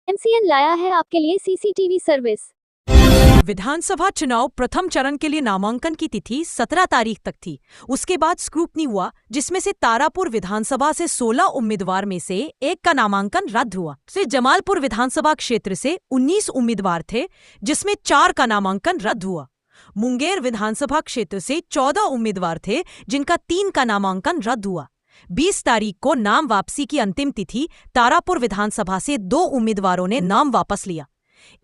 MCN लाया है आपके लिए सीसीटीवी सर्विस। विधानसभा चुनाव प्रथम चरण के लिए नामांकन की तिथि 17 तारीख तक थी। उसके बाद स्क्रूटनी हुआ, जिसमें से तारापुर विधानसभा से 16 उम्मीदवार में से एक का नामांकन रद्द हुआ। फिर जमालपुर विधानसभा क्षेत्र से 19 उम्मीदवार थे, जिसमें 4 का नामांकन रद्द हुआ। मुंगेर विधानसभा क्षेत्र से 14 उम्मीदवार थे, जिनका 3 का नामांकन रद्द हुआ। 20 तारीख को नाम वापसी की अंतिम तिथि। तारापुर विधानसभा से 2 उम्मीदवारों ने नाम वापस लिया।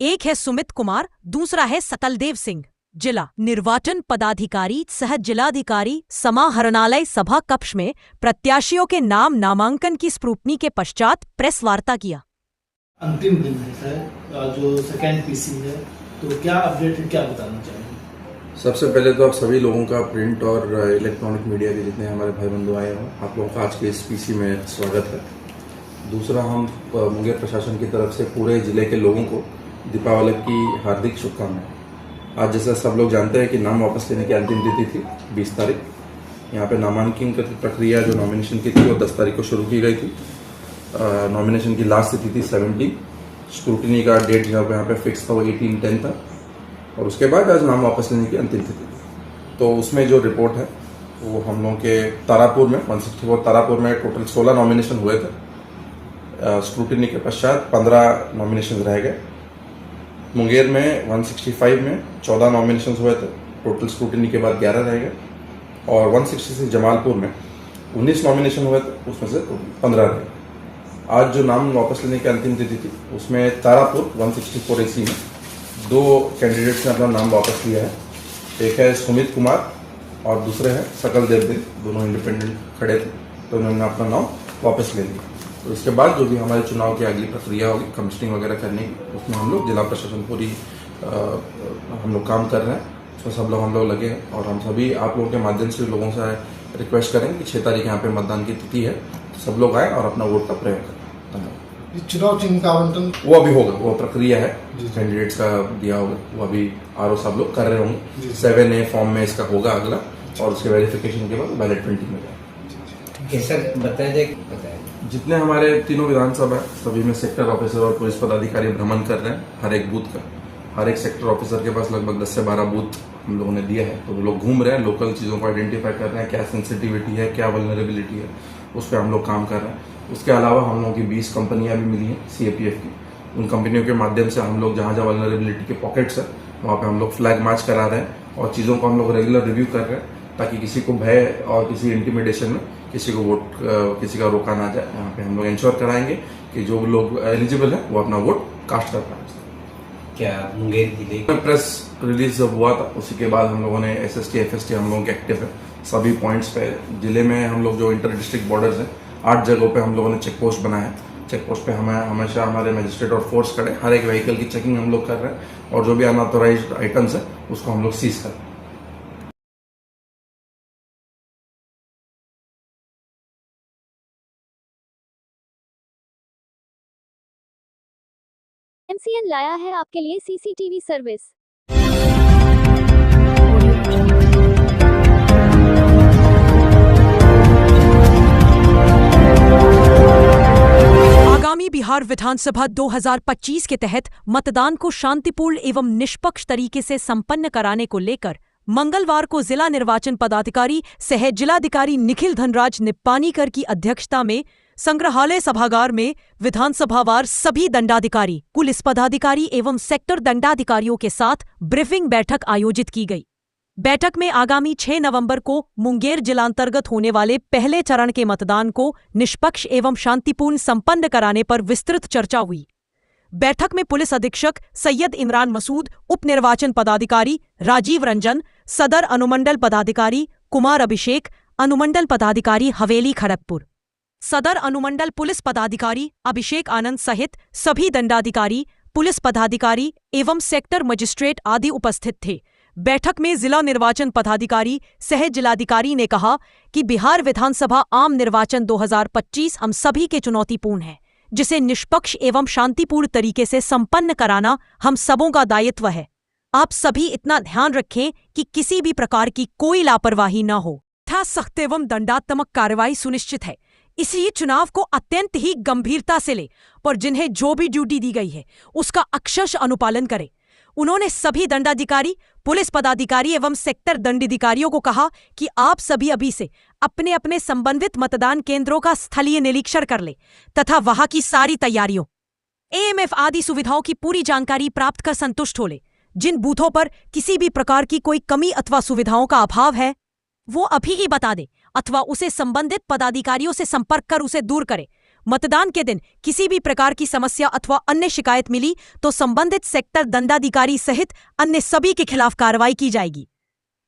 एक है सुमित कुमार, दूसरा है सकलदेव सिंह। जिला निर्वाचन पदाधिकारी सह जिलाधिकारी समाहरणालय सभा कक्ष में प्रत्याशियों के नाम नामांकन की स्क्रूटनी के पश्चात प्रेस वार्ता किया। अंतिम दिन है सर, जो सेकेंड पीसी है, तो क्या अपडेट है, क्या बताना चाहेंगे? सबसे पहले तो आप सभी लोगों का प्रिंट और इलेक्ट्रॉनिक मीडिया के जितने हमारे भाई बंधु आए हो, आप लोगों का आज के इस पीसी में स्वागत है। दूसरा, हम मुंगेर प्रशासन की तरफ से पूरे जिले के लोगों को दीपावली की हार्दिक शुभकामनाएं। आज जैसा सब लोग जानते हैं कि नाम वापस लेने की अंतिम तिथि थी 20 तारीख। यहाँ पे नामांकन की प्रक्रिया जो नॉमिनेशन की थी वो 10 तारीख को शुरू की गई थी। नॉमिनेशन की लास्ट तिथि थी 17। स्क्रूटनी का डेट जहाँ पे फिक्स था वो 18/10 था, और उसके बाद आज नाम वापस लेने की अंतिम तिथि थी। तो उसमें जो रिपोर्ट है वो हम लोगों के तारापुर में 164 तारापुर में टोटल 16 नॉमिनेशन हुए थे। स्क्रूटनी के पश्चात 15 नॉमिनेशन रह गए। मुंगेर में 165 में 14 नॉमिनेशन हुए थे, टोटल स्क्रूटनी के बाद 11 रह गए। और 166 जमालपुर में 19 नॉमिनेशन हुए थे, उसमें से 15 रह गए। आज जो नाम वापस लेने की अंतिम तिथि थी उसमें तारापुर 164 AC में 2 कैंडिडेट्स ने अपना नाम वापस लिया है। एक है सुमित कुमार और दूसरे हैं सकलदेव सिंह, दोनों इंडिपेंडेंट खड़े थे, तो उन्होंने अपना नाम वापस ले लिया। तो इसके बाद जो भी हमारे चुनाव की अगली प्रक्रिया होगी कमिश्निंग वगैरह करने की, उसमें हम लोग जिला प्रशासन पूरी हम लोग काम कर रहे हैं। उसमें सब लोग हम लोग लगे हैं, और हम सभी आप लोगों के माध्यम से लोगों से रिक्वेस्ट करेंगे कि 6 तारीख यहाँ पे मतदान की तिथि है, सब लोग आए और अपना वोट का प्रयोग करें। धन्यवाद। चुनाव चिन्ह का आवंटन वो अभी होगा, वो प्रक्रिया है, कैंडिडेट्स का दिया होगा, वो अभी आरओ सब लोग कर रहे होंगे। 7A फॉर्म में इसका होगा अगला, और उसके वेरिफिकेशन के बाद बैलेट प्रिंटिंग में जाएगा। सर बताया जितने हमारे तीनों विधानसभा है सभी में सेक्टर ऑफिसर और पुलिस पदाधिकारी भ्रमण कर रहे हैं हर एक बूथ का। हर एक सेक्टर ऑफिसर के पास लगभग 10 से 12 बूथ हम लोगों ने दिया है, तो वो लोग घूम रहे हैं, लोकल चीज़ों को आइडेंटिफाई कर रहे हैं, क्या सेंसिटिविटी है, क्या वल्नरेबिलिटी है, उस पर हम लोग काम कर रहे हैं। उसके अलावा हम लोगों की 20 कंपनियां भी मिली हैं CAPF की। उन कंपनियों के माध्यम से हम लोग जहाँ जहाँ वल्नरेबिलिटी के पॉकेट्स है वहाँ पे हम लोग फ्लैग मार्च करा रहे हैं, और चीज़ों को हम लोग रेगुलर रिव्यू कर रहे हैं, ताकि किसी को भय और किसी इंटिमिडेशन में किसी को वोट किसी का रोका ना जाए। यहाँ पे हम लोग इंश्योर कराएंगे कि जो लोग एलिजिबल है वो अपना वोट कास्ट कर पाए। क्या मुंगेर जिले में प्रेस रिलीज जब हुआ था उसी के बाद हम लोगों ने SST FST हम लोगों के एक्टिव है सभी पॉइंट्स पे। जिले में हम लोग जो इंटर डिस्ट्रिक्ट बॉर्डर्स हैं 8 जगहों पे हम लोगों ने चेक पोस्ट बनाया है। चेक पोस्ट पे हमें हमेशा हमारे मजिस्ट्रेट और फोर्स खड़े, हर एक व्हीकल की चेकिंग हम लोग कर रहे हैं, और जो भी अनऑथोराइज्ड आइटम्स है उसको हम लोग सीज कर रहे हैं। एमसीएन लाया है आपके लिए सीसीटीवी सर्विस। आगामी बिहार विधानसभा 2025 के तहत मतदान को शांतिपूर्ण एवं निष्पक्ष तरीके से संपन्न कराने को लेकर मंगलवार को जिला निर्वाचन पदाधिकारी सह जिलाधिकारी निखिल धनराज निप्पानीकर की अध्यक्षता में संग्रहालय सभागार में विधानसभावार सभी दंडाधिकारी, पुलिस पदाधिकारी एवं सेक्टर दंडाधिकारियों के साथ ब्रीफिंग बैठक आयोजित की गई। बैठक में आगामी 6 नवंबर को मुंगेर जिलांतर्गत होने वाले पहले चरण के मतदान को निष्पक्ष एवं शांतिपूर्ण संपन्न कराने पर विस्तृत चर्चा हुई। बैठक में पुलिस अधीक्षक सैयद इमरान मसूद, उप निर्वाचन पदाधिकारी राजीव रंजन, सदर अनुमंडल पदाधिकारी कुमार अभिषेक, अनुमंडल पदाधिकारी हवेली खड़गपुर, सदर अनुमंडल पुलिस पदाधिकारी अभिषेक आनंद सहित सभी दंडाधिकारी, पुलिस पदाधिकारी एवं सेक्टर मजिस्ट्रेट आदि उपस्थित थे। बैठक में जिला निर्वाचन पदाधिकारी सह जिलाधिकारी ने कहा कि बिहार विधानसभा आम निर्वाचन 2025 हम सभी के चुनौतीपूर्ण है, जिसे निष्पक्ष एवं शांतिपूर्ण तरीके से संपन्न कराना हम सबों का दायित्व है। आप सभी इतना ध्यान रखें कि किसी भी प्रकार की कोई लापरवाही न हो तथा सख्त एवं दंडात्मक कार्रवाई सुनिश्चित है। इसलिए चुनाव को अत्यंत ही गंभीरता से ले और जिन्हें जो भी ड्यूटी दी गई है उसका अक्षरशः अनुपालन करे। उन्होंने सभी दंडाधिकारी, पुलिस पदाधिकारी एवं सेक्टर दंडाधिकारियों को कहा कि आप सभी अभी से अपने अपने संबंधित मतदान केंद्रों का स्थलीय निरीक्षण कर ले तथा वहां की सारी तैयारियों, एएमएफ आदि सुविधाओं की पूरी जानकारी प्राप्त कर संतुष्ट हो ले। जिन बूथों पर किसी भी प्रकार की कोई कमी अथवा सुविधाओं का अभाव है वो अभी ही बता दे अथवा उसे संबंधित पदाधिकारियों से संपर्क कर उसे दूर करे। मतदान के दिन किसी भी प्रकार की समस्या अथवा अन्य शिकायत मिली तो संबंधित सेक्टर दंडाधिकारी सहित अन्य सभी के खिलाफ कार्रवाई की जाएगी।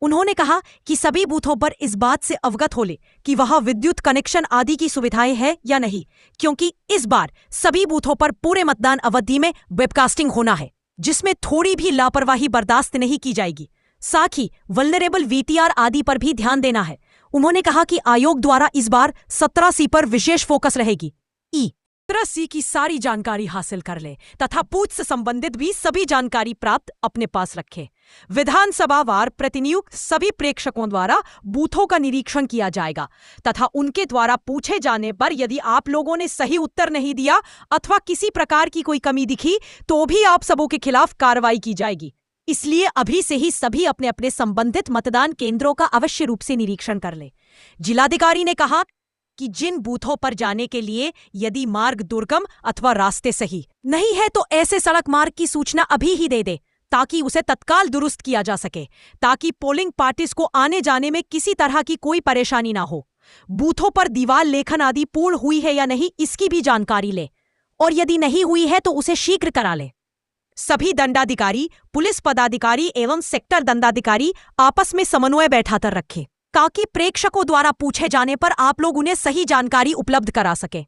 उन्होंने कहा कि सभी बूथों पर इस बात से अवगत हो ले कि वहां विद्युत कनेक्शन आदि की सुविधाएं हैं या नहीं, क्योंकि इस बार सभी बूथों पर पूरे मतदान अवधि में वेबकास्टिंग होना है जिसमें थोड़ी भी लापरवाही बर्दाश्त नहीं की जाएगी। साथ ही वल्नरेबल वीटीआर आदि पर भी ध्यान देना है। उन्होंने कहा कि आयोग द्वारा इस बार 17C पर विशेष फोकस रहेगी। 17C की सारी जानकारी हासिल कर ले तथा बूथ से संबंधित भी सभी जानकारी प्राप्त अपने पास रखे। विधानसभा वार प्रतिनियुक्त सभी प्रेक्षकों द्वारा बूथों का निरीक्षण किया जाएगा तथा उनके द्वारा पूछे जाने पर यदि आप लोगों ने सही उत्तर नहीं दिया अथवा किसी प्रकार की कोई कमी दिखी तो भी आप सबों के खिलाफ कार्रवाई की जाएगी। इसलिए अभी से ही सभी अपने अपने संबंधित मतदान केंद्रों का अवश्य रूप से निरीक्षण कर ले। जिलाधिकारी ने कहा कि जिन बूथों पर जाने के लिए यदि मार्ग दुर्गम अथवा रास्ते सही नहीं है तो ऐसे सड़क मार्ग की सूचना अभी ही दे दे ताकि उसे तत्काल दुरुस्त किया जा सके, ताकि पोलिंग पार्टीज को आने जाने में किसी तरह की कोई परेशानी ना हो। बूथों पर दीवार लेखन आदि पूर्ण हुई है या नहीं इसकी भी जानकारी ले और यदि नहीं हुई है तो उसे शीघ्र करा ले। सभी दंडाधिकारी, पुलिस पदाधिकारी एवं सेक्टर दंडाधिकारी आपस में समन्वय बैठाकर रखें ताकि प्रेक्षकों द्वारा पूछे जाने पर आप लोग उन्हें सही जानकारी उपलब्ध करा सके।